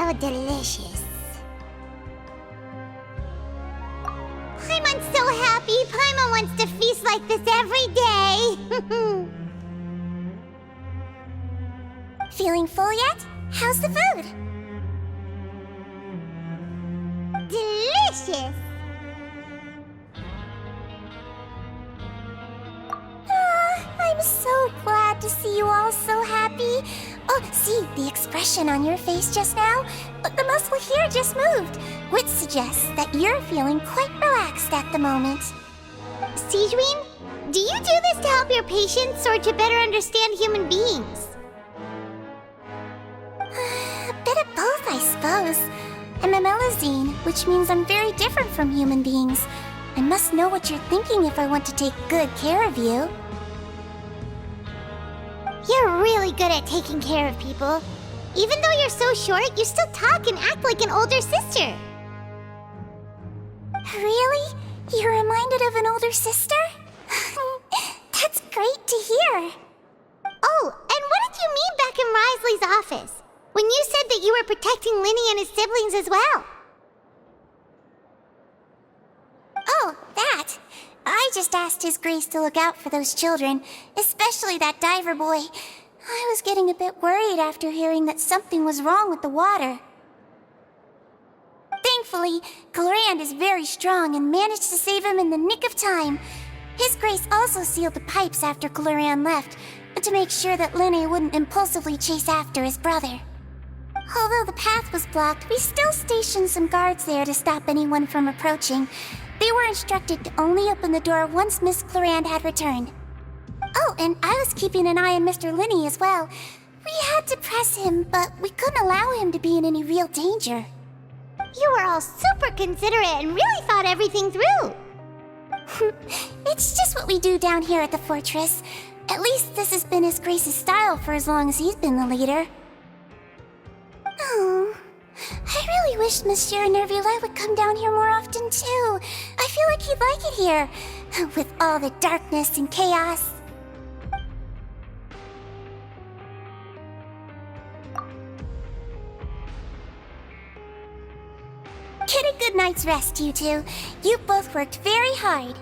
so delicious. Paimon's so happy. Paimon wants to feast like this every day. Feeling full yet? How's the food? Delicious. I'm so glad to see you all so happy. Oh, see, the expression on your face just now? The muscle here just moved, which suggests that you're feeling quite relaxed at the moment. Sigewinne, do you do this to help your patients or to better understand human beings? A bit of both, I suppose. I'm a Melazine, which means I'm very different from human beings. I must know what you're thinking if I want to take good care of you. You're really good at taking care of people. Even though you're so short, you still talk and act like an older sister. Really? You're reminded of an older sister? That's great to hear. Oh, and what did you mean back in Risley's office? When you said that you were protecting Linny and his siblings as well? Oh, that. I just asked His Grace to look out for those children, especially that diver boy. I was getting a bit worried after hearing that something was wrong with the water. Thankfully, Clorand is very strong and managed to save him in the nick of time. His Grace also sealed the pipes after Clorand left, to make sure that Linny wouldn't impulsively chase after his brother. Although the path was blocked, we still stationed some guards there to stop anyone from approaching. They were instructed to only open the door once Miss Clorand had returned. Oh, and I was keeping an eye on Mr. Linny as well. We had to press him, but we couldn't allow him to be in any real danger. You were all super considerate and really thought everything through. It's just what we do down here at the fortress. At least this has been His Grace's style for as long as he's been the leader. Oh, I really wish Monsieur Nervula would come down here more often too. I feel like he'd like it here, with all the darkness and chaos. Get a good night's rest, you two. You both worked very hard.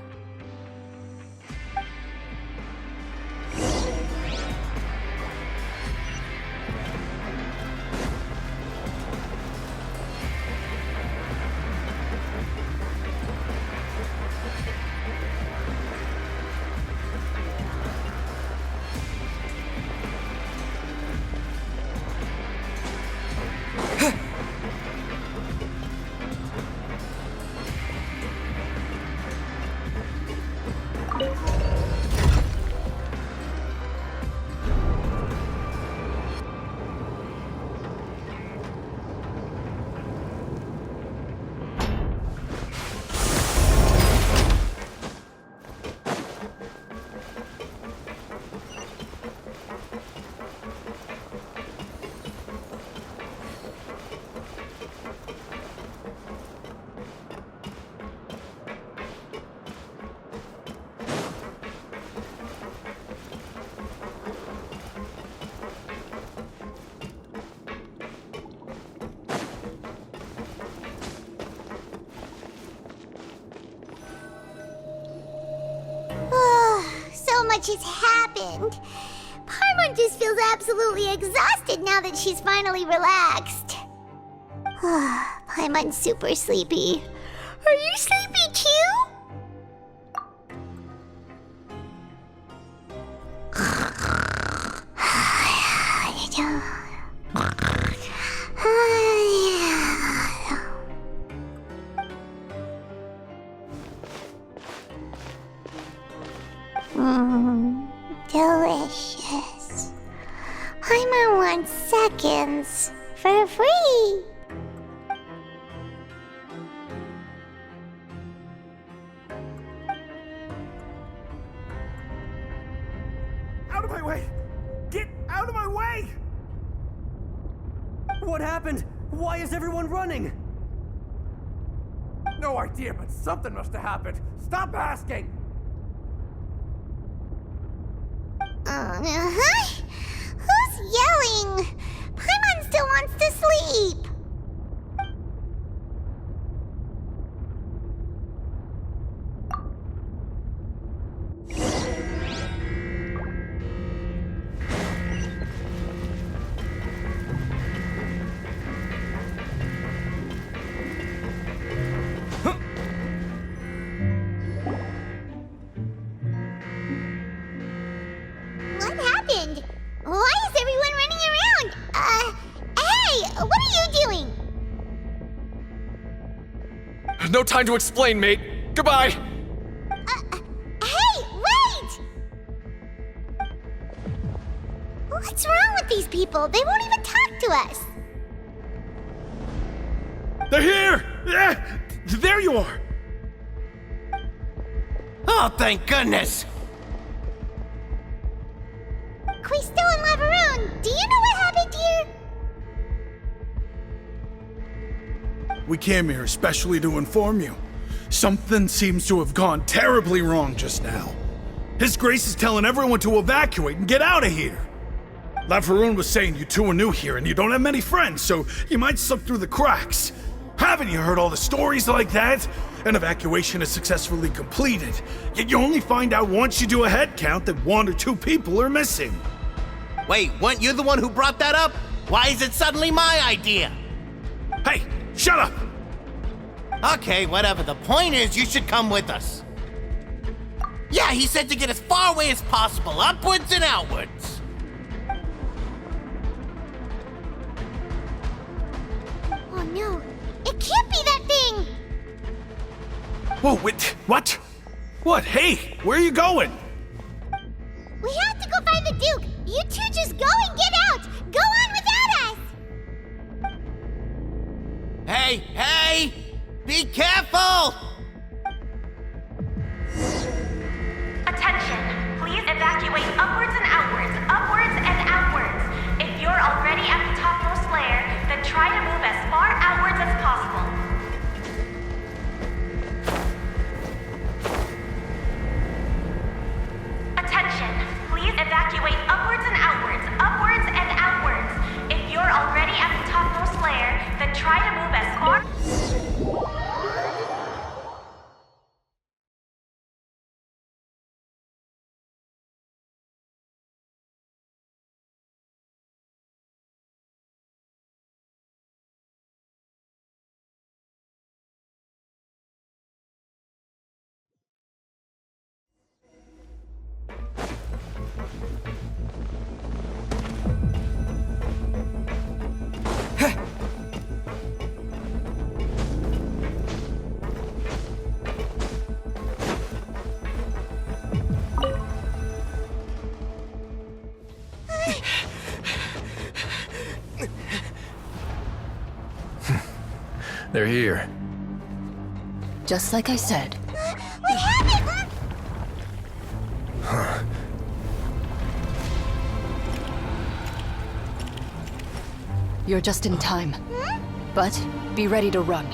So much has happened. Paimon just feels absolutely exhausted now that she's finally relaxed. Paimon's super sleepy. Are you sleepy too? Delicious. Paimon wants seconds for free. Out of my way! Get out of my way! What happened? Why is everyone running? No idea, but something must have happened. Stop asking! Who's yelling? Paimon still wants to sleep. No time to explain, mate. Goodbye! Hey, wait! What's wrong with these people? They won't even talk to us. They're here! Yeah! There you are! Oh, thank goodness! Quisto and Lavaroon, do you know what happened here? We came here especially to inform you. Something seems to have gone terribly wrong just now. His Grace is telling everyone to evacuate and get out of here. Lavaroon was saying you two are new here and you don't have many friends, so you might slip through the cracks. Haven't you heard all the stories like that? An evacuation is successfully completed, yet you only find out once you do a head count that 1 or 2 people are missing. Wait, weren't you the one who brought that up? Why is it suddenly my idea? Hey, shut up! Okay, whatever. The point is, you should come with us. Yeah, he said to get as far away as possible, upwards and outwards. Oh no, it can't be that thing! Whoa, wait, what? What? Hey, where are you going? We have to go find the Duke! You two just go and get out! Go on without us! Hey, hey! Be careful! Attention! Please evacuate upwards and outwards, upwards and outwards. If you're already at the topmost layer, then try to move as far outwards as possible. Attention! Please evacuate upwards and outwards, upwards and outwards. If you're already at the topmost layer, then try to move as far... They're here. Just like I said. What happened? You're just in time. But be ready to run.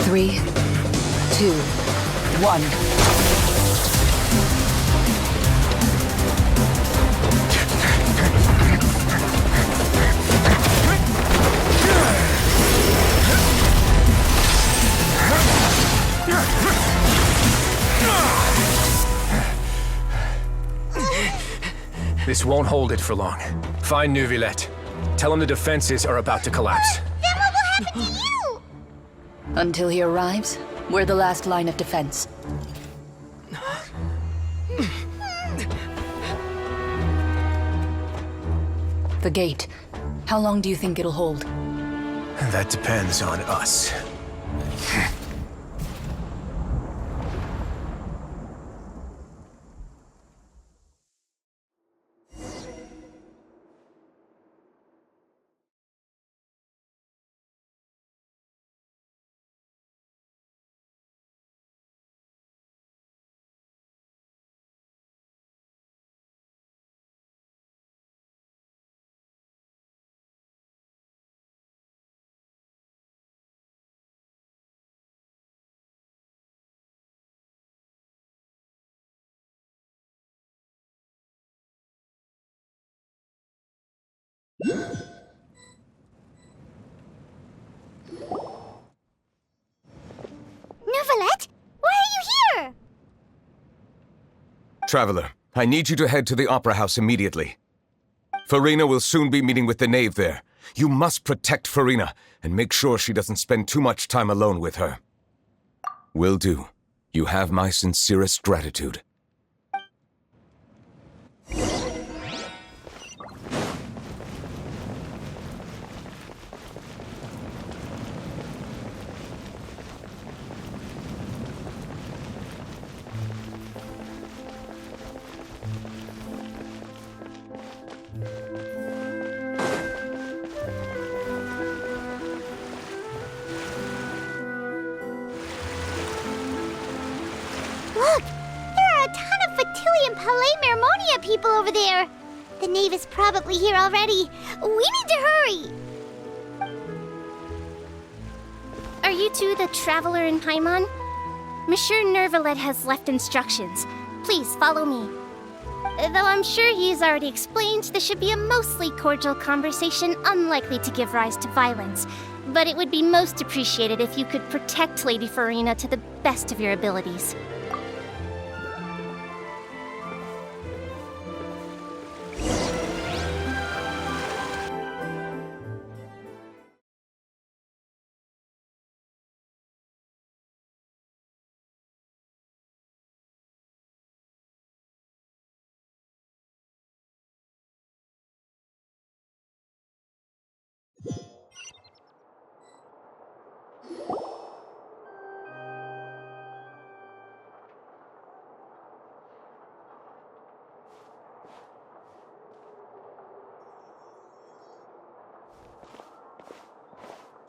Three, 2, 1. This won't hold it for long. Find Neuvillette. Tell him the defenses are about to collapse. Then what will happen to you? Until he arrives, we're the last line of defense. The gate. How long do you think it'll hold? That depends on us. Neuvillette? Why are you here? Traveler, I need you to head to the Opera House immediately. Farina will soon be meeting with the knave there. You must protect Farina, and make sure she doesn't spend too much time alone with her. Will do. You have my sincerest gratitude. Look! There are a ton of Fatili and Palais Mermonia people over there! The knave is probably here already. We need to hurry! Are you two the traveler in Paimon? Monsieur Neuvillette has left instructions. Please follow me. Though I'm sure he's already explained, this should be a mostly cordial conversation, unlikely to give rise to violence. But it would be most appreciated if you could protect Lady Farina to the best of your abilities.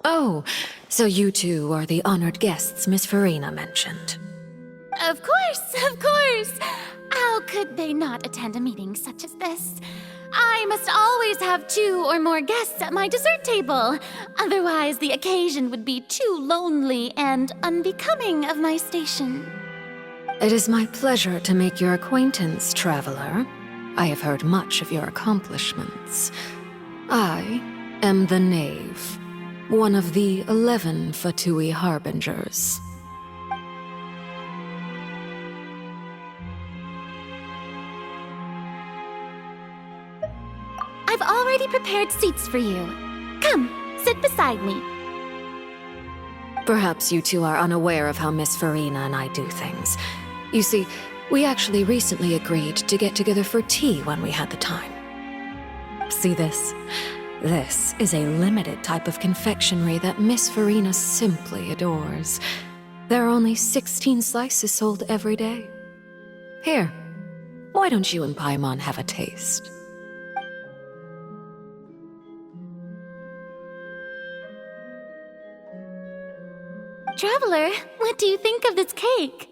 Oh, so you two are the honored guests Miss Farina mentioned. Of course, of course! How could they not attend a meeting such as this? I must always have 2 or more guests at my dessert table. Otherwise, the occasion would be too lonely and unbecoming of my station. It is my pleasure to make your acquaintance, traveler. I have heard much of your accomplishments. I am the Knave, one of the 11 Fatui Harbingers. I've already prepared seats for you. Come, sit beside me. Perhaps you two are unaware of how Miss Farina and I do things. You see, we actually recently agreed to get together for tea when we had the time. See this? This is a limited type of confectionery that Miss Farina simply adores. There are only 16 slices sold every day. Here, why don't you and Paimon have a taste? Traveler, what do you think of this cake?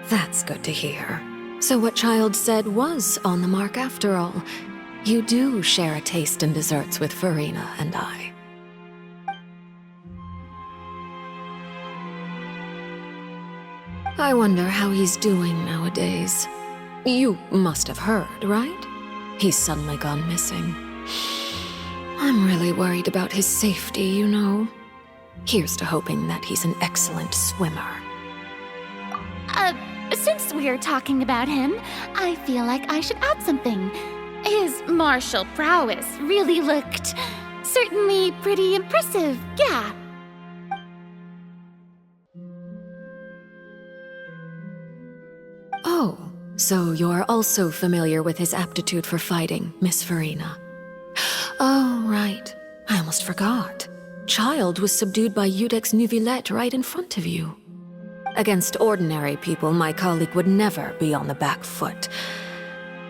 That's good to hear. So what Child said was on the mark after all. You do share a taste in desserts with Farina and I. I wonder how he's doing nowadays. You must have heard, right? He's suddenly gone missing. I'm really worried about his safety, you know. Here's to hoping that he's an excellent swimmer. Since we're talking about him, I feel like I should add something. His martial prowess really looked certainly pretty impressive, yeah. Oh, so you're also familiar with his aptitude for fighting, Miss Farina. Oh, right. I almost forgot. Child was subdued by Iudex Neuvillette right in front of you. Against ordinary people, my colleague would never be on the back foot.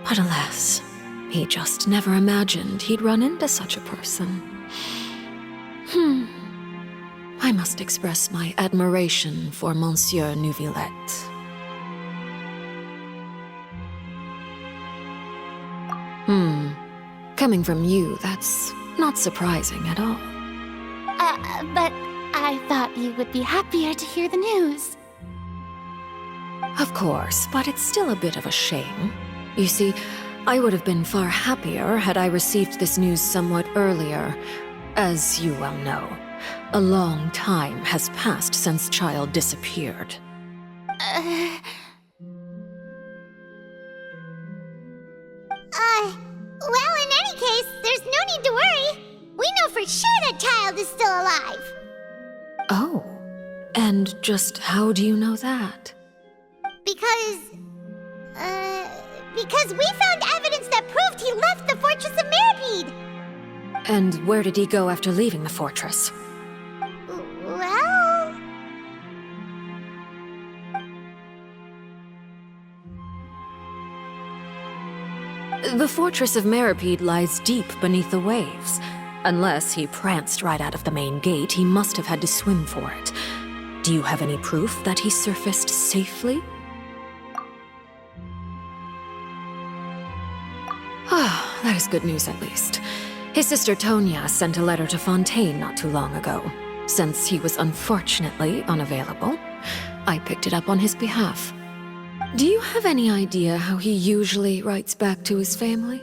But alas, he just never imagined he'd run into such a person. I must express my admiration for Monsieur Neuvillette. Coming from you, that's not surprising at all. But I thought you would be happier to hear the news. Of course, but it's still a bit of a shame. You see, I would have been far happier had I received this news somewhat earlier. As you well know, a long time has passed since Child disappeared. Well, in any case, there's no need to worry. We know for sure that Child is still alive. Oh, and just how do you know that? Because we found evidence that proved he left the Fortress of Meripede. And where did he go after leaving the fortress? Well... The Fortress of Meripede lies deep beneath the waves. Unless he pranced right out of the main gate, he must have had to swim for it. Do you have any proof that he surfaced safely? Ah, that is good news at least. His sister Tonya sent a letter to Fontaine not too long ago. Since he was unfortunately unavailable, I picked it up on his behalf. Do you have any idea how he usually writes back to his family?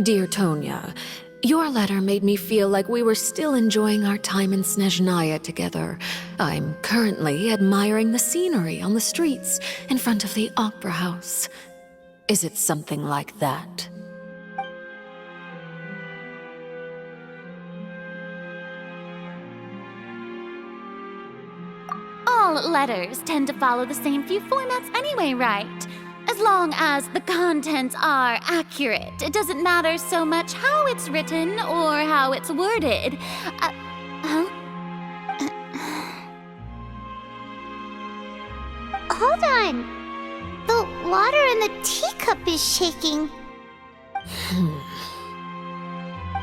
Dear Tonya, your letter made me feel like we were still enjoying our time in Snezhnaya together. I'm currently admiring the scenery on the streets in front of the Opera House. Is it something like that? All letters tend to follow the same few formats anyway, right? As long as the contents are accurate, it doesn't matter so much how it's written or how it's worded. Hold on. The water in the teacup is shaking.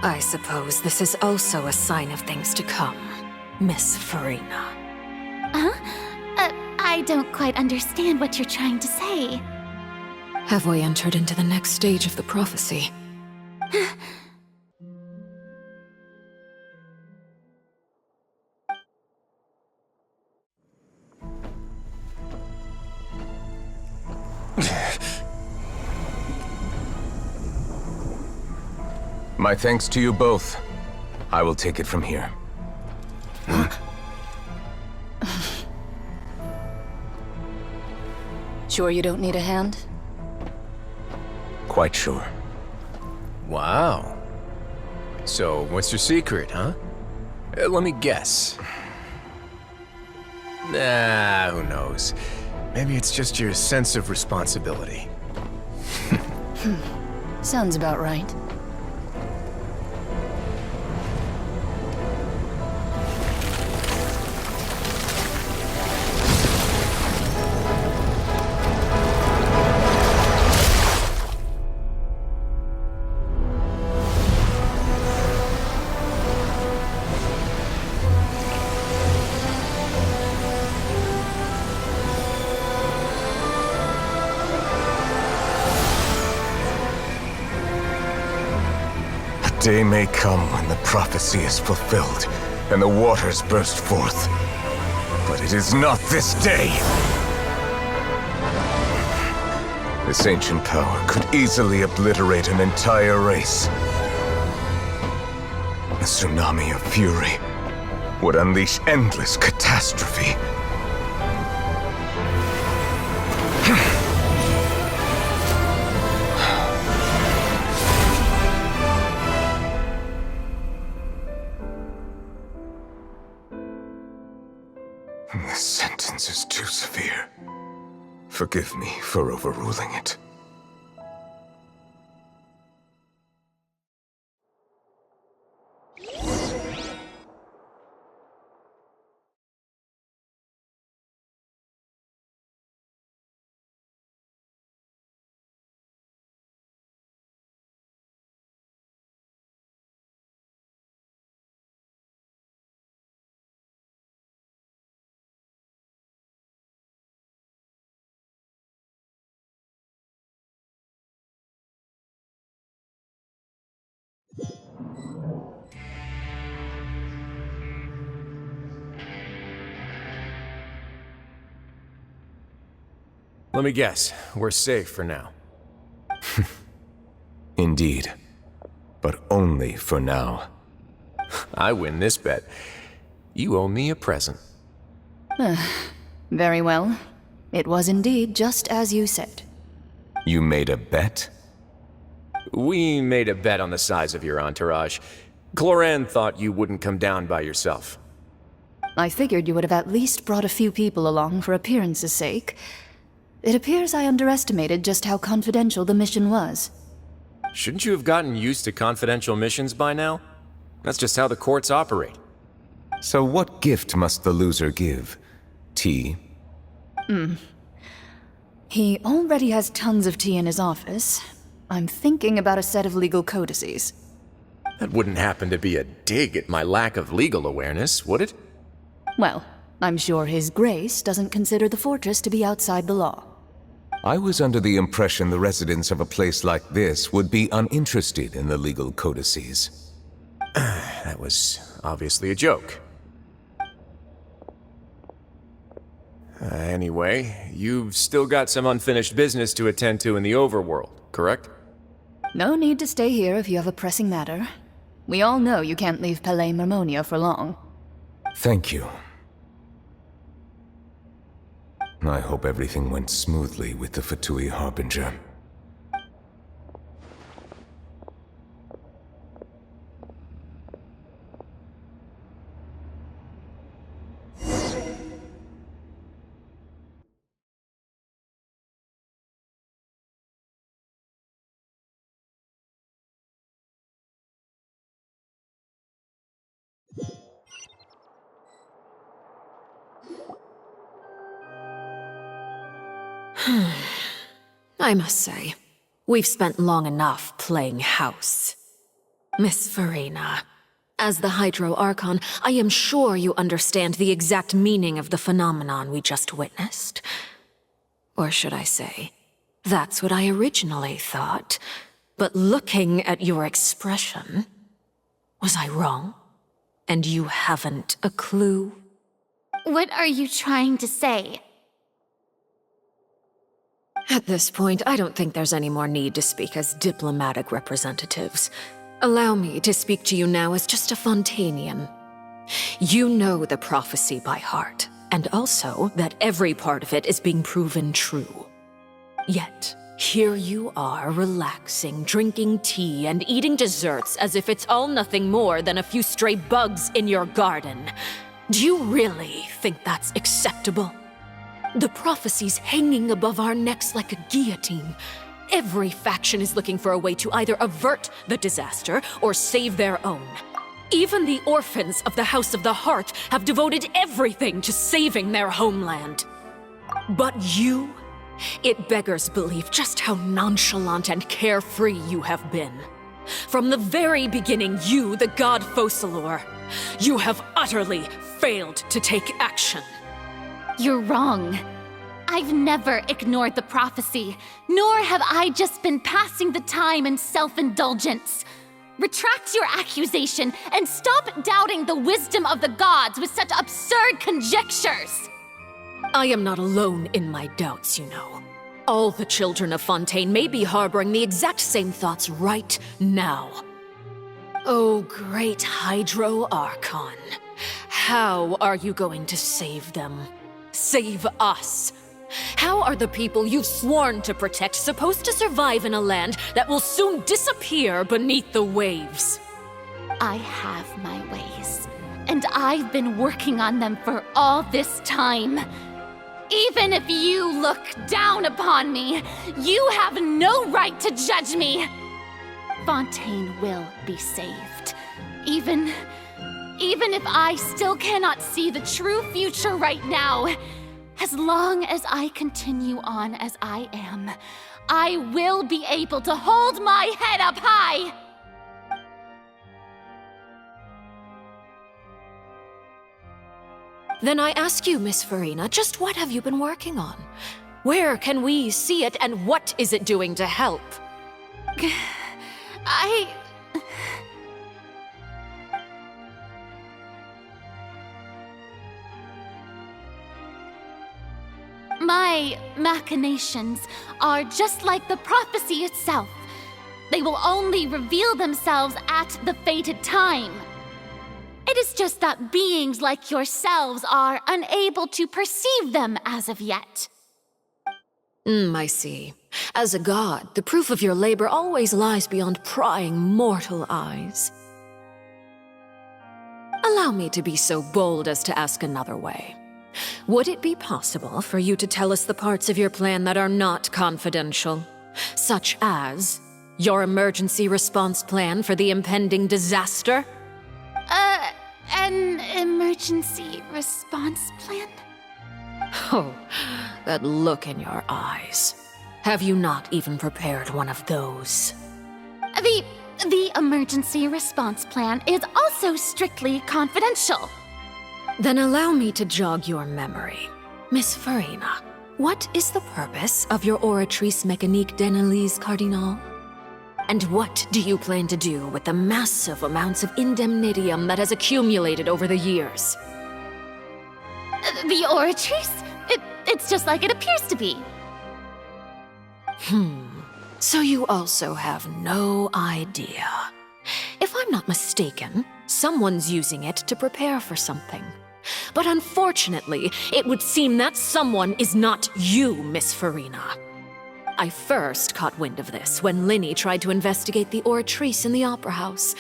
I suppose this is also a sign of things to come, Miss Farina. I don't quite understand what you're trying to say. Have we entered into the next stage of the prophecy? My thanks to you both. I will take it from here. Sure you don't need a hand? Quite sure. Wow. So, what's your secret, huh? Let me guess. Nah, who knows? Maybe it's just your sense of responsibility. Sounds about right. Day may come when the prophecy is fulfilled, and the waters burst forth. But it is not this day! This ancient power could easily obliterate an entire race. A tsunami of fury would unleash endless catastrophe. This sentence is too severe. Forgive me for overruling it. Let me guess, we're safe for now. Indeed. But only for now. I win this bet. You owe me a present. Very well. It was indeed just as you said. You made a bet? We made a bet on the size of your entourage. Cloran thought you wouldn't come down by yourself. I figured you would have at least brought a few people along for appearance's sake. It appears I underestimated just how confidential the mission was. Shouldn't you have gotten used to confidential missions by now? That's just how the courts operate. So what gift must the loser give? Tea? He already has tons of tea in his office. I'm thinking about a set of legal codices. That wouldn't happen to be a dig at my lack of legal awareness, would it? Well, I'm sure His Grace doesn't consider the fortress to be outside the law. I was under the impression the residents of a place like this would be uninterested in the legal codices. That was obviously a joke. Anyway, you've still got some unfinished business to attend to in the overworld, correct? No need to stay here if you have a pressing matter. We all know you can't leave Palais Mermonia for long. Thank you. I hope everything went smoothly with the Fatui Harbinger. I must say, we've spent long enough playing house. Miss Farina, as the Hydro Archon, I am sure you understand the exact meaning of the phenomenon we just witnessed. Or should I say, that's what I originally thought. But looking at your expression, was I wrong? And you haven't a clue? What are you trying to say? At this point, I don't think there's any more need to speak as diplomatic representatives. Allow me to speak to you now as just a Fontanian. You know the prophecy by heart, and also that every part of it is being proven true. Yet, here you are relaxing, drinking tea, and eating desserts as if it's all nothing more than a few stray bugs in your garden. Do you really think that's acceptable? The prophecy's hanging above our necks like a guillotine. Every faction is looking for a way to either avert the disaster or save their own. Even the orphans of the House of the Hearth have devoted everything to saving their homeland. But you, it beggars belief just how nonchalant and carefree you have been. From the very beginning, you, the god Focalor, you have utterly failed to take action. You're wrong. I've never ignored the prophecy, nor have I just been passing the time in self-indulgence. Retract your accusation and stop doubting the wisdom of the gods with such absurd conjectures. I am not alone in my doubts, you know. All the children of Fontaine may be harboring the exact same thoughts right now. Oh, great Hydro Archon. How are you going to save them? Save us? How are the people you've sworn to protect supposed to survive in a land that will soon disappear beneath the waves? I have my ways, and I've been working on them for all this time. Even if you look down upon me, you have no right to judge me. Fontaine will be saved. Even if I still cannot see the true future right now, as long as I continue on as I am, I will be able to hold my head up high! Then I ask you, Miss Farina, just what have you been working on? Where can we see it, and what is it doing to help? My machinations are just like the prophecy itself. They will only reveal themselves at the fated time. It is just that beings like yourselves are unable to perceive them as of yet. I see. As a god, the proof of your labor always lies beyond prying mortal eyes. Allow me to be so bold as to ask another way. Would it be possible for you to tell us the parts of your plan that are not confidential? Such as your emergency response plan for the impending disaster? An emergency response plan? Oh, that look in your eyes. Have you not even prepared one of those? The emergency response plan is also strictly confidential. Then allow me to jog your memory. Miss Farina, what is the purpose of your Oratrice Mécanique d'Analyse Cardinal? And what do you plan to do with the massive amounts of indemnitium that has accumulated over the years? The Oratrice? It's just like it appears to be. So you also have no idea. If I'm not mistaken, someone's using it to prepare for something. But unfortunately, it would seem that someone is not you, Miss Farina. I first caught wind of this when Linny tried to investigate the Oratrice in the Opera House.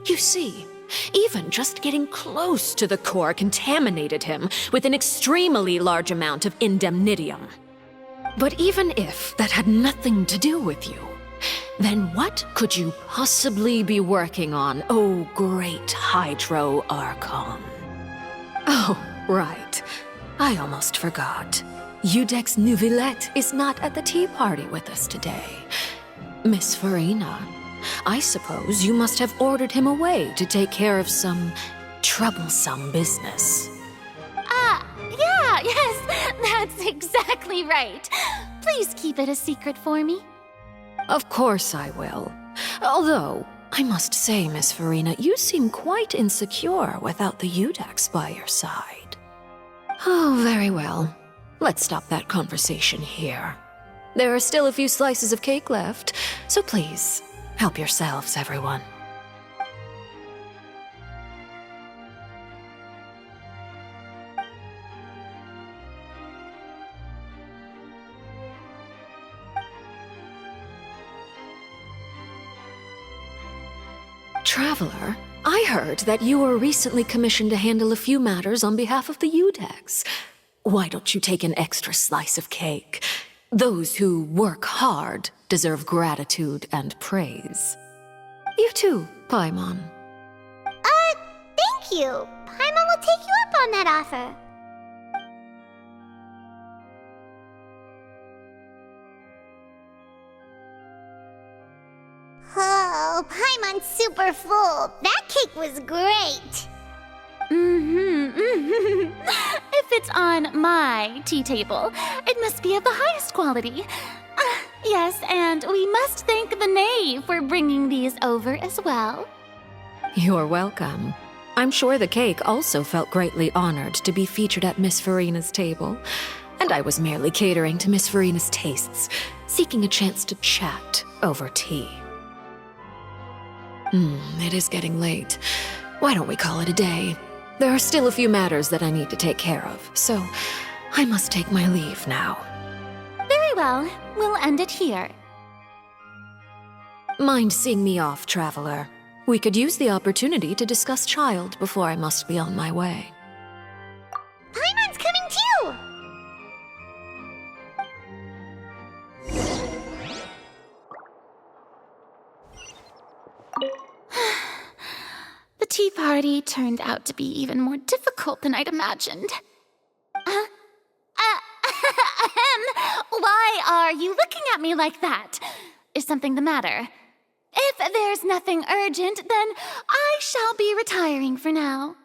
You see, even just getting close to the core contaminated him with an extremely large amount of indemnitium. But even if that had nothing to do with you, then what could you possibly be working on, oh great Hydro Archon? Oh, right. I almost forgot. Udex Nouvillette is not at the tea party with us today. Miss Farina, I suppose you must have ordered him away to take care of some troublesome business. Yes, that's exactly right. Please keep it a secret for me. Of course I will. Although, I must say, Miss Farina, you seem quite insecure without the Udex by your side. Oh, very well. Let's stop that conversation here. There are still a few slices of cake left, so please, help yourselves, everyone. Traveler, I heard that you were recently commissioned to handle a few matters on behalf of the Udex. Why don't you take an extra slice of cake? Those who work hard deserve gratitude and praise. You too, Paimon. Thank you. Paimon will take you up on that offer. Oh, Paimon's super full. That cake was great. If it's on my tea table, it must be of the highest quality. Yes, and we must thank the knave for bringing these over as well. You're welcome. I'm sure the cake also felt greatly honored to be featured at Miss Farina's table, and I was merely catering to Miss Farina's tastes, seeking a chance to chat over tea. It is getting late. Why don't we call it a day? There are still a few matters that I need to take care of, so I must take my leave now. Very well, we'll end it here. Mind seeing me off, Traveler? We could use the opportunity to discuss Child before I must be on my way. Paimon's coming too. The tea party turned out to be even more difficult than I'd imagined. Why are you looking at me like that? Is something the matter? If there's nothing urgent, then I shall be retiring for now.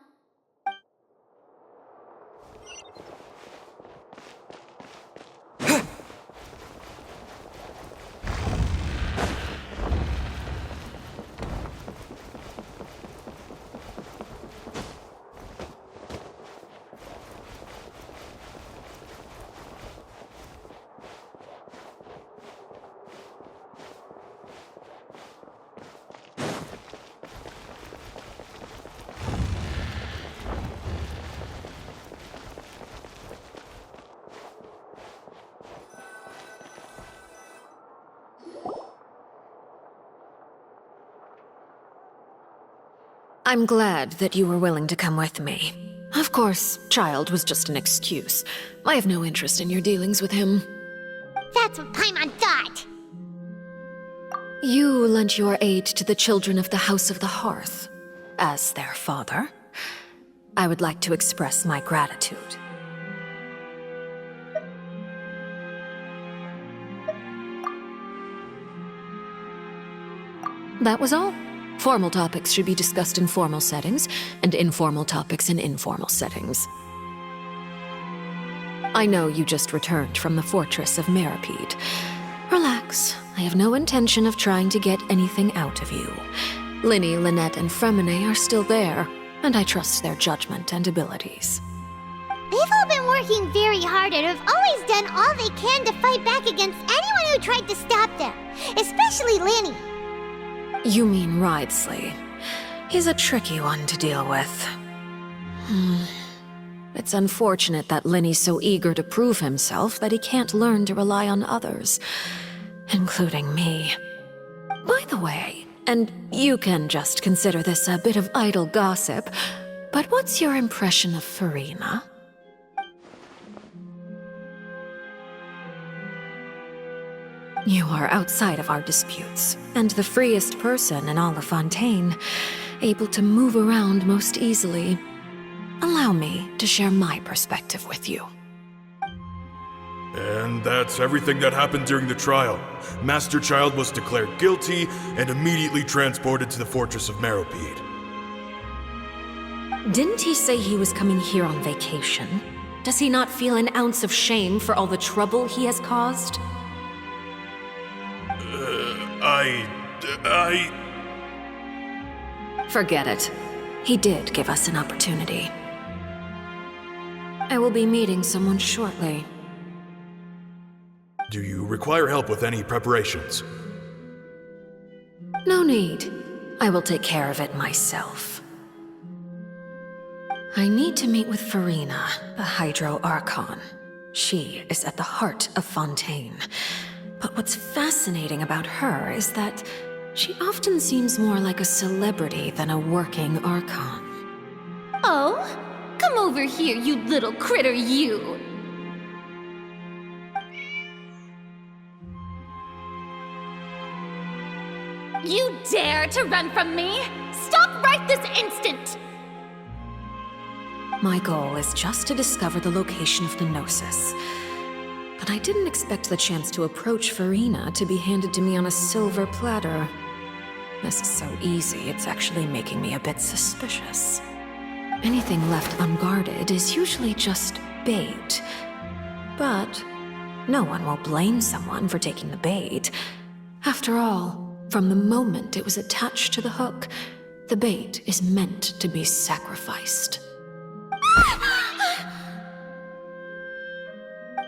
I'm glad that you were willing to come with me. Of course, child was just an excuse. I have no interest in your dealings with him. That's what Paimon thought. You lent your aid to the children of the House of the Hearth. As their father, I would like to express my gratitude. That was all. Formal topics should be discussed in formal settings, and informal topics in informal settings. I know you just returned from the fortress of Meripede. Relax. I have no intention of trying to get anything out of you. Linny, Lynette, and Fremine are still there, and I trust their judgment and abilities. They've all been working very hard and have always done all they can to fight back against anyone who tried to stop them, especially Linny. You mean Ridesley. He's a tricky one to deal with. It's unfortunate that Linny's so eager to prove himself that he can't learn to rely on others, including me. By the way, and you can just consider this a bit of idle gossip, but what's your impression of Furina? You are outside of our disputes, and the freest person in all of Fontaine, able to move around most easily. Allow me to share my perspective with you. And that's everything that happened during the trial. Master Child was declared guilty and immediately transported to the Fortress of Meripede. Didn't he say he was coming here on vacation? Does he not feel an ounce of shame for all the trouble he has caused? Forget it. He did give us an opportunity. I will be meeting someone shortly. Do you require help with any preparations? No need. I will take care of it myself. I need to meet with Furina, the Hydro Archon. She is at the heart of Fontaine. But what's fascinating about her is that she often seems more like a celebrity than a working Archon. Oh? Come over here, you little critter, you! You dare to run from me? Stop right this instant! My goal is just to discover the location of the Gnosis. But I didn't expect the chance to approach Furina to be handed to me on a silver platter. This is so easy, it's actually making me a bit suspicious. Anything left unguarded is usually just bait. But no one will blame someone for taking the bait. After all, from the moment it was attached to the hook, the bait is meant to be sacrificed.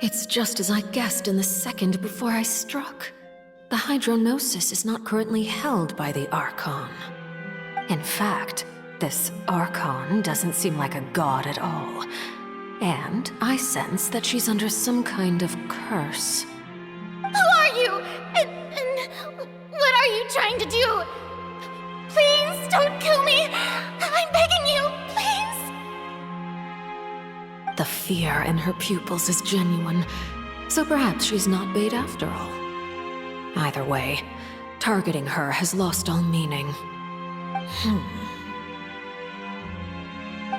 It's just as I guessed in the second before I struck. The Hydronosis is not currently held by the Archon. In fact, this Archon doesn't seem like a god at all. And I sense that she's under some kind of curse. Who are you? And what are you trying to do? Please don't kill me! I'm begging you, please! The fear in her pupils is genuine, so perhaps she's not bait after all. Either way, targeting her has lost all meaning.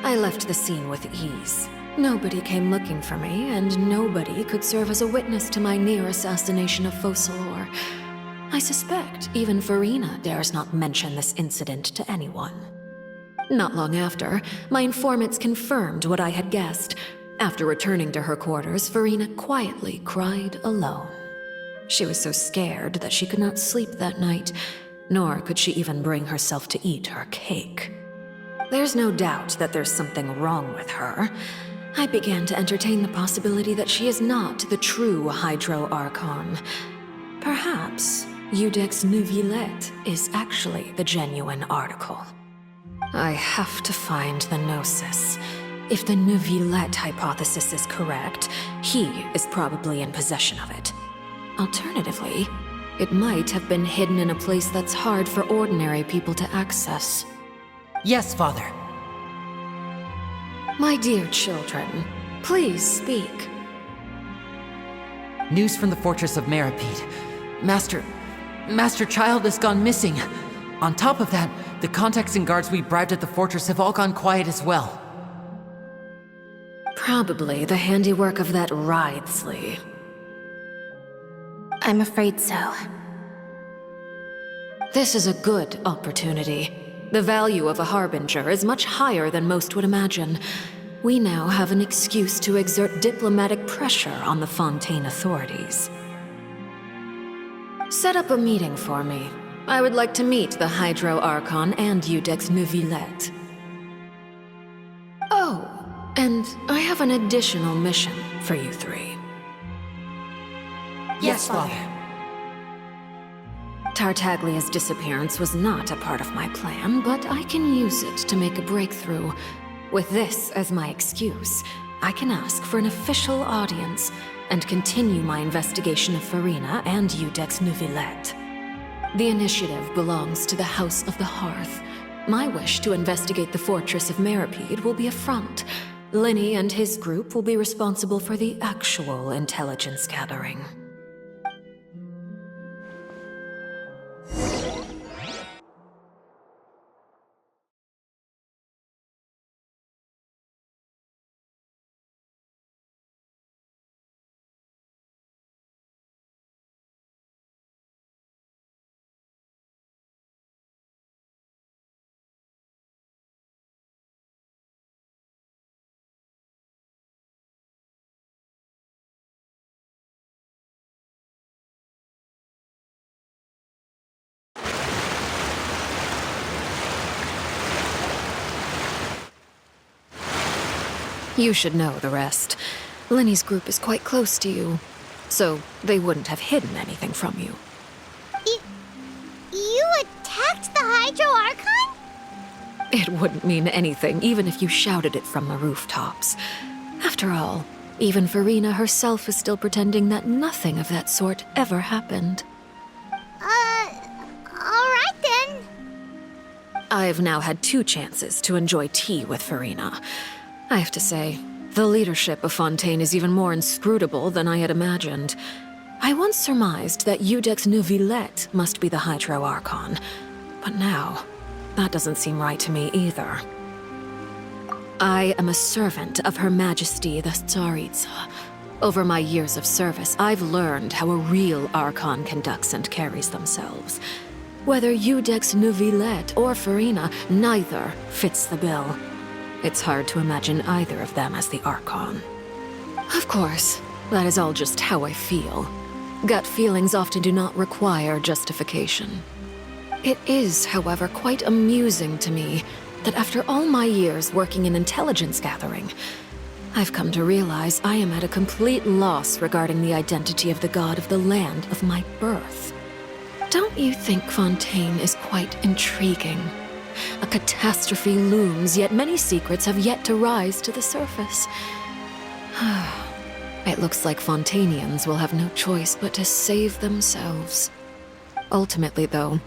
I left the scene with ease. Nobody came looking for me, and nobody could serve as a witness to my near assassination of Focalor. I suspect even Furina dares not mention this incident to anyone. Not long after, my informants confirmed what I had guessed. After returning to her quarters, Furina quietly cried alone. She was so scared that she could not sleep that night, nor could she even bring herself to eat her cake. There's no doubt that there's something wrong with her. I began to entertain the possibility that she is not the true Hydro Archon. Perhaps Eudex Neuvillette is actually the genuine article. I have to find the Gnosis. If the Neuvillette hypothesis is correct, he is probably in possession of it. Alternatively, it might have been hidden in a place that's hard for ordinary people to access. Yes, Father. My dear children, please speak. News from the fortress of Meripede. Master Child has gone missing. On top of that, the contacts and guards we bribed at the fortress have all gone quiet as well. Probably the handiwork of that Wriothesley. I'm afraid so. This is a good opportunity. The value of a harbinger is much higher than most would imagine. We now have an excuse to exert diplomatic pressure on the Fontaine authorities. Set up a meeting for me. I would like to meet the Hydro Archon and Iudex Neuvillette. Oh, and I have an additional mission for you three. Yes, Father. Tartaglia's disappearance was not a part of my plan, but I can use it to make a breakthrough. With this as my excuse, I can ask for an official audience and continue my investigation of Farina and Iudex Neuvillette. The initiative belongs to the House of the Hearth. My wish to investigate the fortress of Meripede will be a front. Linny and his group will be responsible for the actual intelligence gathering. You should know the rest. Linny's group is quite close to you, so they wouldn't have hidden anything from you. You attacked the Hydro Archon? It wouldn't mean anything, even if you shouted it from the rooftops. After all, even Farina herself is still pretending that nothing of that sort ever happened. Alright then. I've now had 2 chances to enjoy tea with Farina. I have to say, the leadership of Fontaine is even more inscrutable than I had imagined. I once surmised that Iudex Neuvillette must be the Hydro Archon, but now, that doesn't seem right to me either. I am a servant of Her Majesty the Tsaritsa. Over my years of service, I've learned how a real Archon conducts and carries themselves. Whether Iudex Neuvillette or Farina, neither fits the bill. It's hard to imagine either of them as the Archon. Of course, that is all just how I feel. Gut feelings often do not require justification. It is, however, quite amusing to me that after all my years working in intelligence gathering, I've come to realize I am at a complete loss regarding the identity of the god of the land of my birth. Don't you think Fontaine is quite intriguing? A catastrophe looms, yet many secrets have yet to rise to the surface. It looks like Fontainians will have no choice but to save themselves. Ultimately, though,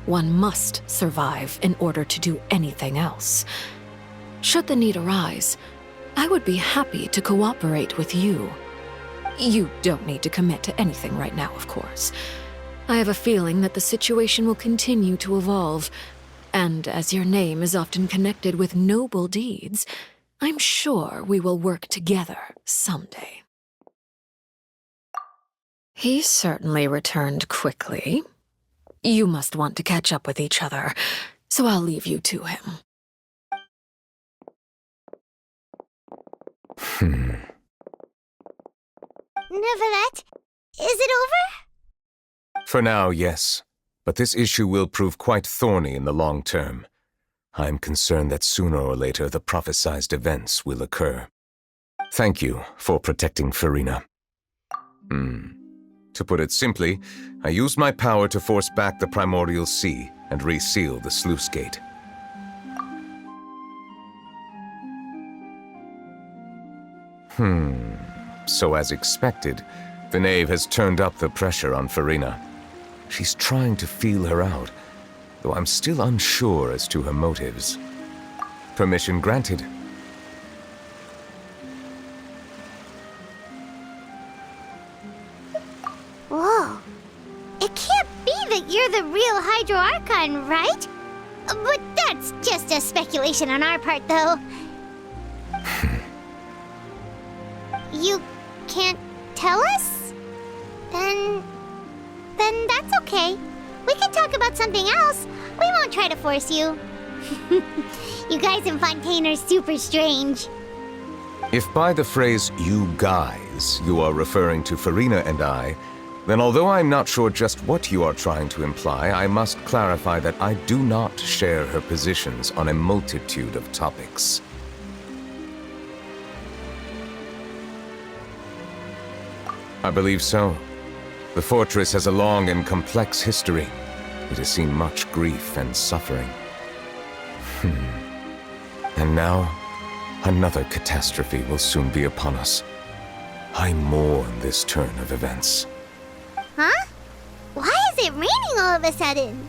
one must survive in order to do anything else. Should the need arise, I would be happy to cooperate with you. You don't need to commit to anything right now, of course. I have a feeling that the situation will continue to evolve, and as your name is often connected with noble deeds, I'm sure we will work together someday. He certainly returned quickly. You must want to catch up with each other, so I'll leave you to him. Neuvillette, is it over? For now, yes. But this issue will prove quite thorny in the long term. I'm concerned that sooner or later the prophesized events will occur. Thank you for protecting Farina. To put it simply, I used my power to force back the primordial sea and reseal the sluice gate. So as expected, the knave has turned up the pressure on Farina. She's trying to feel her out. though I'm still unsure as to her motives. Permission granted. Whoa. It can't be that you're the real Hydro Archon, right? But that's just a speculation on our part, though. You can't tell us? Then that's okay. We can talk about something else. We won't try to force you. You guys in Fontaine are super strange. If by the phrase, you guys, you are referring to Farina and I, then although I'm not sure just what you are trying to imply, I must clarify that I do not share her positions on a multitude of topics. I believe so. The fortress has a long and complex history. It has seen much grief and suffering. And now, another catastrophe will soon be upon us. I mourn this turn of events. Huh? Why is it raining all of a sudden?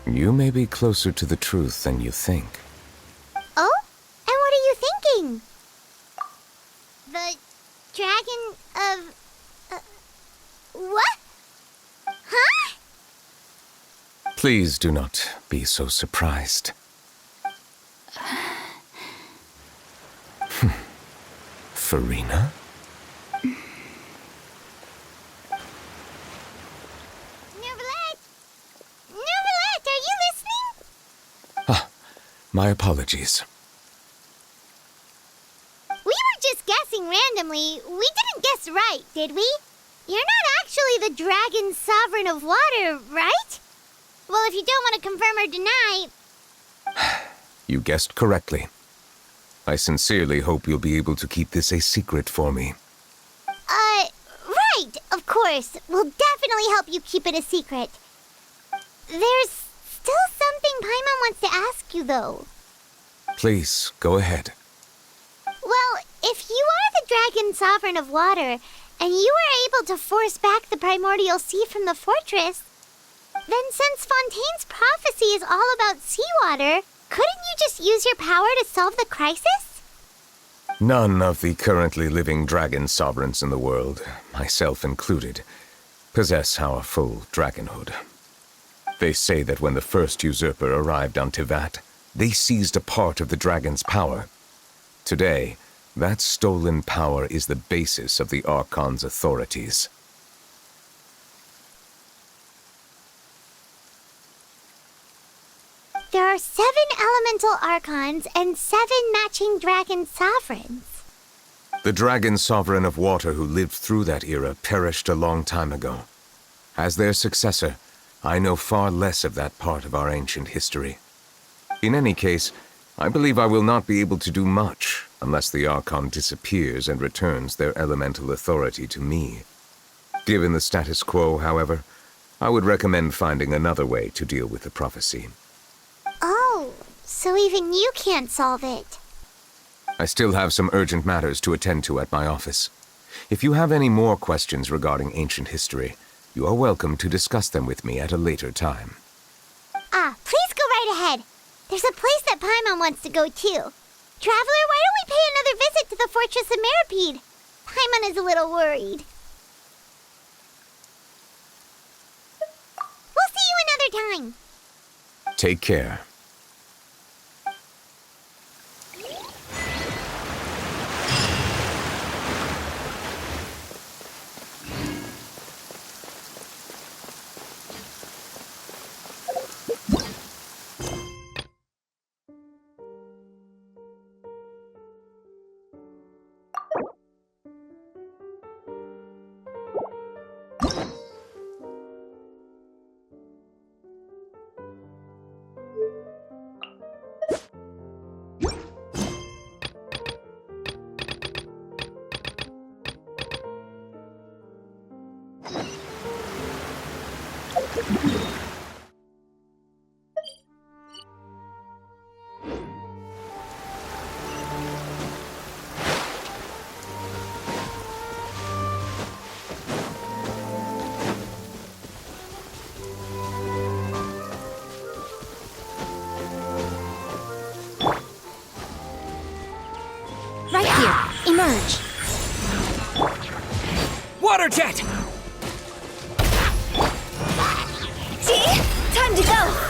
You may be closer to the truth than you think. Oh? And what are you thinking? The dragon of... what? Huh? Please do not be so surprised. Farina? My apologies. We were just guessing randomly. We didn't guess right, did we? You're not actually the dragon sovereign of water, right? Well, if you don't want to confirm or deny... You guessed correctly. I sincerely hope you'll be able to keep this a secret for me. Right, of course. We'll definitely help you keep it a secret. There's still something Paimon wants to ask you, though. Please, go ahead. Well, if you are the dragon sovereign of water, and you were able to force back the primordial sea from the fortress, then since Fontaine's prophecy is all about seawater, couldn't you just use your power to solve the crisis? None of the currently living dragon sovereigns in the world, myself included, possess our full dragonhood. They say that when the first usurper arrived on Tivat, they seized a part of the dragon's power. Today, that stolen power is the basis of the Archon's authorities. There are 7 elemental Archons and 7 matching dragon sovereigns. The dragon sovereign of water who lived through that era perished a long time ago. As their successor, I know far less of that part of our ancient history. In any case, I believe I will not be able to do much unless the Archon disappears and returns their elemental authority to me. Given the status quo, however, I would recommend finding another way to deal with the prophecy. Oh, so even you can't solve it. I still have some urgent matters to attend to at my office. If you have any more questions regarding ancient history, you are welcome to discuss them with me at a later time. Please go right ahead. There's a place that Paimon wants to go too. Traveler, why don't we pay another visit to the Fortress of Meripede? Paimon is a little worried. We'll see you another time. Take care. surge. Water jet! See? Time to go!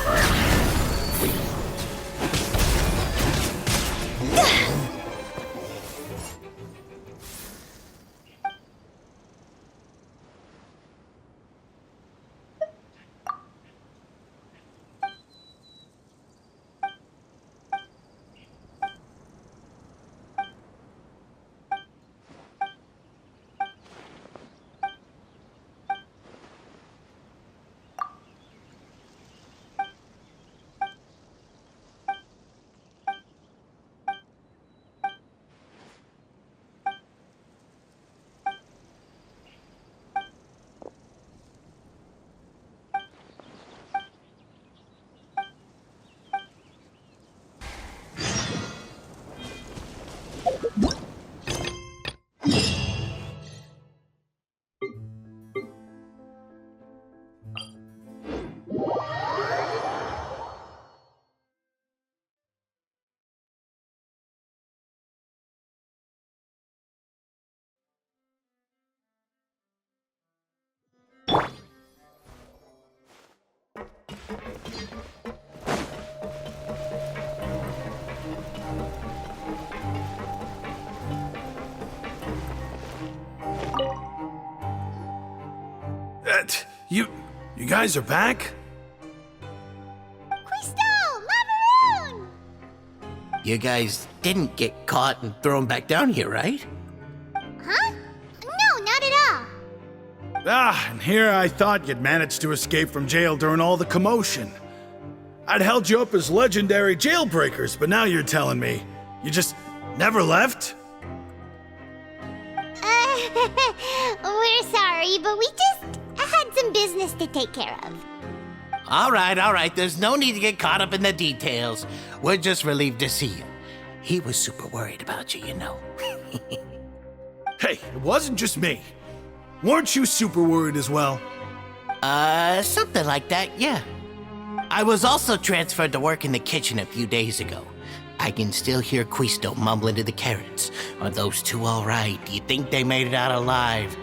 You guys are back? Crystal! Macaroon! You guys didn't get caught and thrown back down here, right? Huh? No, not at all. And here I thought you'd managed to escape from jail during all the commotion. I'd held you up as legendary jailbreakers, but now you're telling me you just never left? We're sorry, but we just had some business to take care of. All right. There's no need to get caught up in the details. We're just relieved to see you. He was super worried about you, you know. Hey, it wasn't just me. Weren't you super worried as well? Something like that, yeah. I was also transferred to work in the kitchen a few days ago. I can still hear Quisto mumbling to the carrots. Are those two all right? Do you think they made it out alive?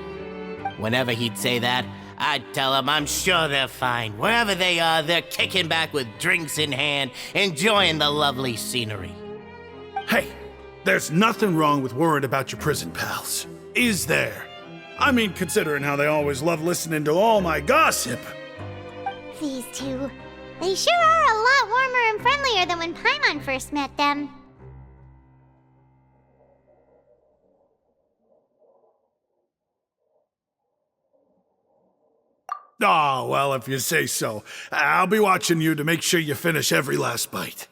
Whenever he'd say that, I'd tell him I'm sure they're fine. Wherever they are, they're kicking back with drinks in hand, enjoying the lovely scenery. Hey, there's nothing wrong with worrying about your prison pals. Is there? I mean, considering how they always love listening to all my gossip. These two. They sure are a lot warmer and friendlier than when Paimon first met them. Oh, well, if you say so. I'll be watching you to make sure you finish every last bite.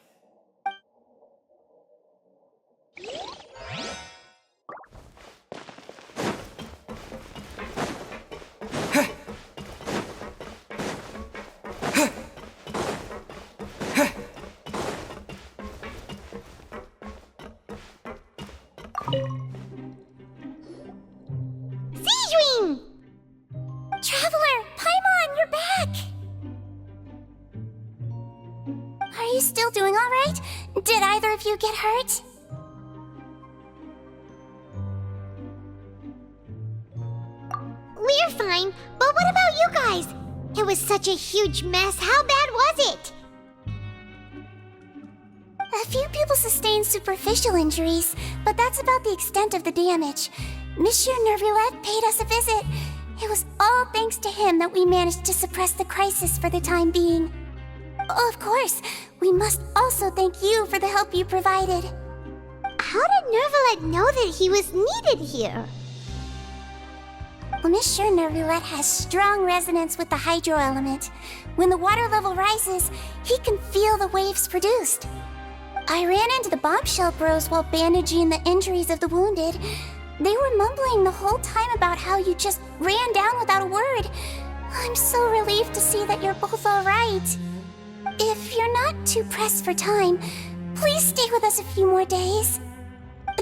Seedwing! Traveler, Paimon, you're back! Are you still doing all right? Did either of you get hurt? We're fine, but what about you guys? It was such a huge mess. How bad was it? A few people sustained superficial injuries, but that's about the extent of the damage. Monsieur Nervulette paid us a visit. It was all thanks to him that we managed to suppress the crisis for the time being. Of course, we must also thank you for the help you provided. How did Nervulette know that he was needed here? Well, Monsieur Nervulette has strong resonance with the hydro element. When the water level rises, he can feel the waves produced. I ran into the bombshell bros while bandaging the injuries of the wounded. They were mumbling the whole time about how you just ran down without a word. I'm so relieved to see that you're both all right. If you're not too pressed for time, please stay with us a few more days.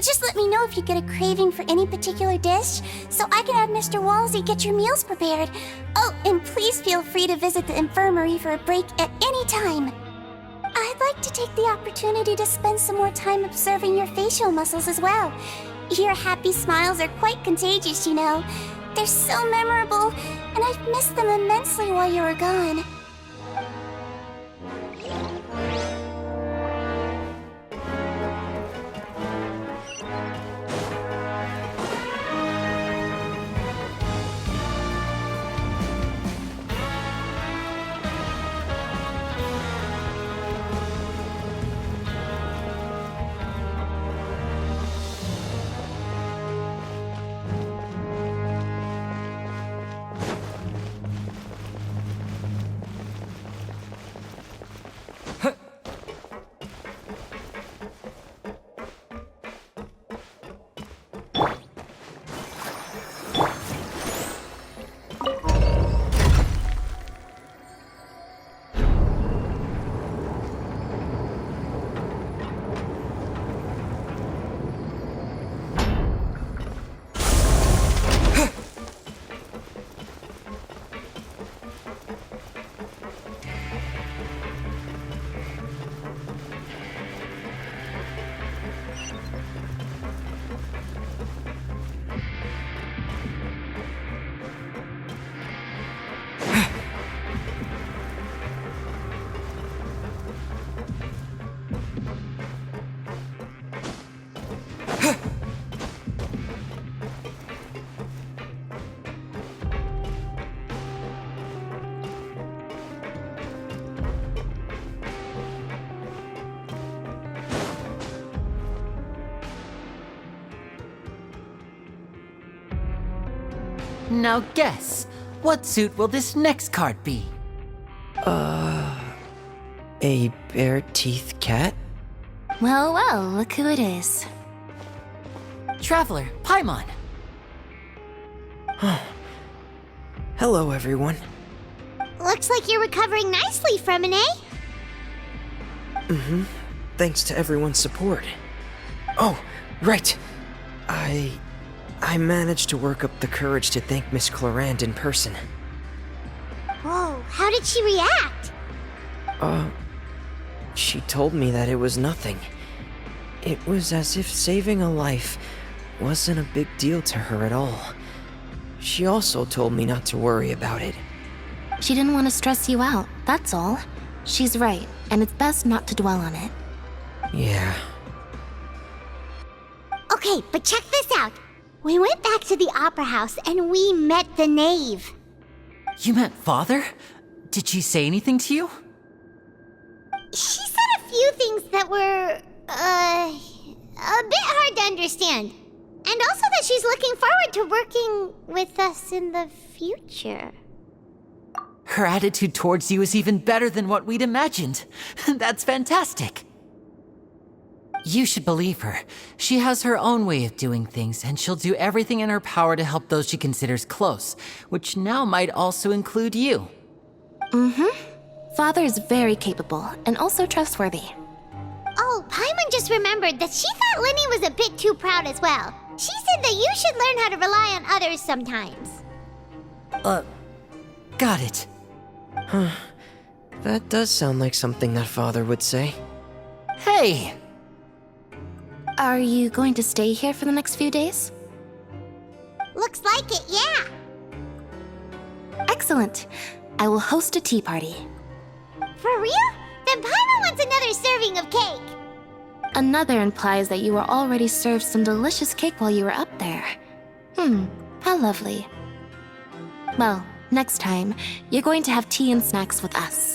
Just let me know if you get a craving for any particular dish, so I can have Mr. Walsey get your meals prepared. Oh, and please feel free to visit the infirmary for a break at any time. I'd like to take the opportunity to spend some more time observing your facial muscles as well. Your happy smiles are quite contagious, you know. They're so memorable, and I've missed them immensely while you were gone. Now guess, what suit will this next card be? A bare-teeth cat? Well, well, look who it is. Traveler, Paimon. Hello, everyone. Looks like you're recovering nicely from it, eh? Thanks to everyone's support. Oh, right. I managed to work up the courage to thank Miss Clorand in person. Whoa, how did she react? She told me that it was nothing. It was as if saving a life wasn't a big deal to her at all. She also told me not to worry about it. She didn't want to stress you out, that's all. She's right, and it's best not to dwell on it. Yeah. Okay, but check this out. We went back to the opera house and we met the knave. You met Father? Did she say anything to you? She said a few things that were, a bit hard to understand. And also that she's looking forward to working with us in the future. Her attitude towards you is even better than what we'd imagined. That's fantastic. You should believe her. She has her own way of doing things, and she'll do everything in her power to help those she considers close, which now might also include you. Father is very capable, and also trustworthy. Oh, Paimon just remembered that she thought Linny was a bit too proud as well. She said that you should learn how to rely on others sometimes. Got it. That does sound like something that Father would say. Hey! Are you going to stay here for the next few days? Looks like it, yeah. Excellent. I will host a tea party. For real? Then Paimon wants another serving of cake. Another implies that you were already served some delicious cake while you were up there. How lovely. Well, next time, you're going to have tea and snacks with us.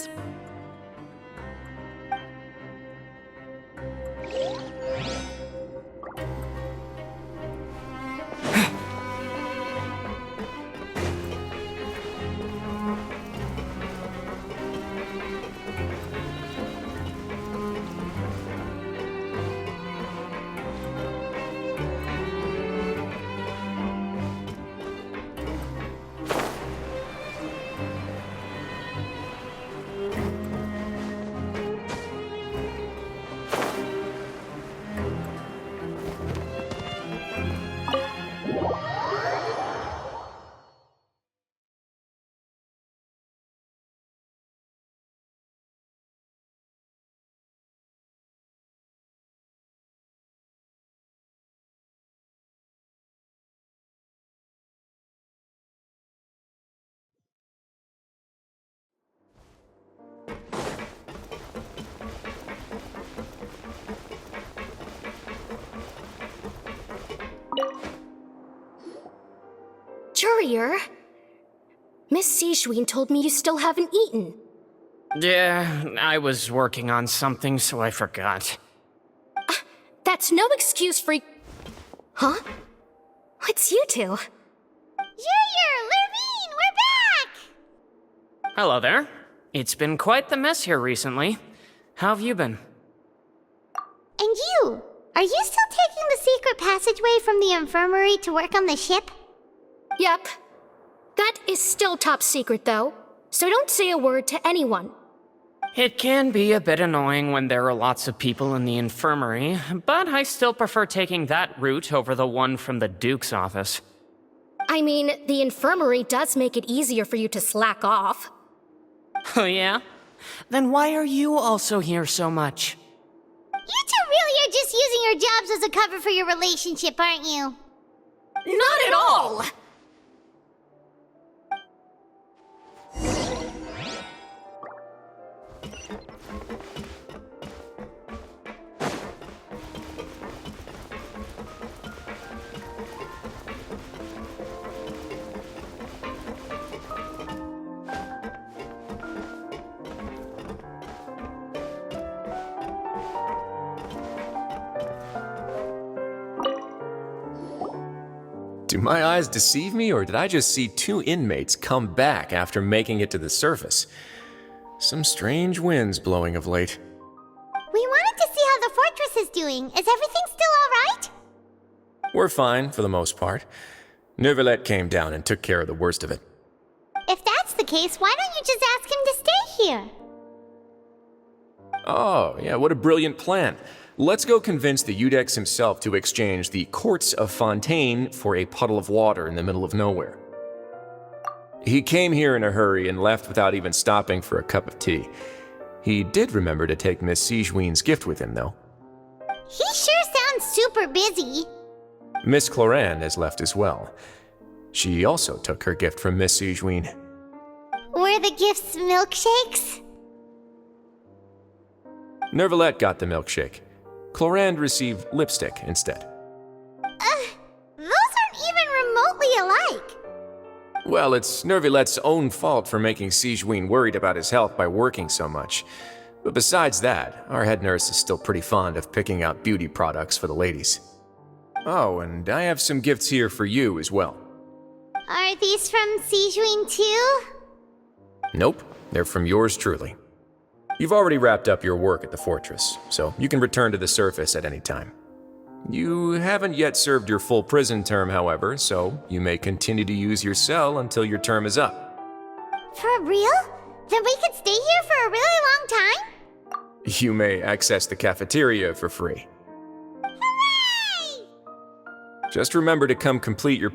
Couturier? Miss Sijwin told me you still haven't eaten. Yeah, I was working on something, so I forgot. That's no excuse for... Huh? It's you two. Yur, Lurvine, we're back! Hello there. It's been quite the mess here recently. How have you been? And you? Are you still taking the secret passageway from the infirmary to work on the ship? Yep. That is still top secret, though, so don't say a word to anyone. It can be a bit annoying when there are lots of people in the infirmary, but I still prefer taking that route over the one from the Duke's office. I mean, the infirmary does make it easier for you to slack off. Oh yeah? Then why are you also here so much? You two really are just using your jobs as a cover for your relationship, aren't you? Not at all! Do my eyes deceive me, or did I just see two inmates come back after making it to the surface? Some strange winds blowing of late. We wanted to see how the fortress is doing. Is everything still alright? We're fine, for the most part. Neuvillette came down and took care of the worst of it. If that's the case, why don't you just ask him to stay here? Oh, yeah, what a brilliant plan. Let's go convince the Eudex himself to exchange the Courts of Fontaine for a puddle of water in the middle of nowhere. He came here in a hurry and left without even stopping for a cup of tea. He did remember to take Miss Sijwin's gift with him, though. He sure sounds super busy. Miss Cloran has left as well. She also took her gift from Miss Sijwin. Were the gifts milkshakes? Neuvillette got the milkshake. Clorand received lipstick instead. Those aren't even remotely alike. Well, it's Neuvillette's own fault for making Sijwin worried about his health by working so much. But besides that, our head nurse is still pretty fond of picking out beauty products for the ladies. Oh, and I have some gifts here for you as well. Are these from Sijwin too? Nope, they're from yours truly. You've already wrapped up your work at the fortress, so you can return to the surface at any time. You haven't yet served your full prison term, however, so you may continue to use your cell until your term is up. For real? Then we could stay here for a really long time? You may access the cafeteria for free. Hooray! Just remember to come complete your